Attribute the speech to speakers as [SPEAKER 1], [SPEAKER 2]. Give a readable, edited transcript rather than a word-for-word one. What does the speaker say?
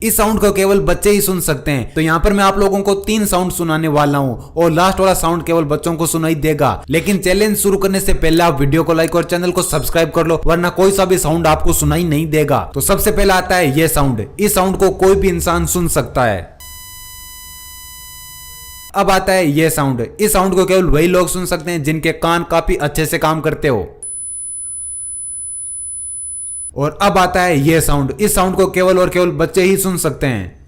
[SPEAKER 1] इस साउंड को केवल बच्चे ही सुन सकते हैं। तो यहाँ पर मैं आप लोगों को 3 साउंड सुनाने वाला हूँ और लास्ट वाला साउंड केवल बच्चों को सुनाई देगा। लेकिन चैलेंज शुरू करने से पहले आप वीडियो को लाइक और चैनल को सब्सक्राइब कर लो, वरना कोई सा भी साउंड आपको सुनाई नहीं देगा। तो सबसे पहला आता है ये साउंड। इस साउंड को कोई भी इंसान सुन सकता है। अब आता है ये साउंड। इस साउंड को केवल वही लोग सुन सकते हैं जिनके कान काफी अच्छे से काम करते हो। और अब आता है ये साउंड। इस साउंड को केवल और केवल बच्चे ही सुन सकते हैं।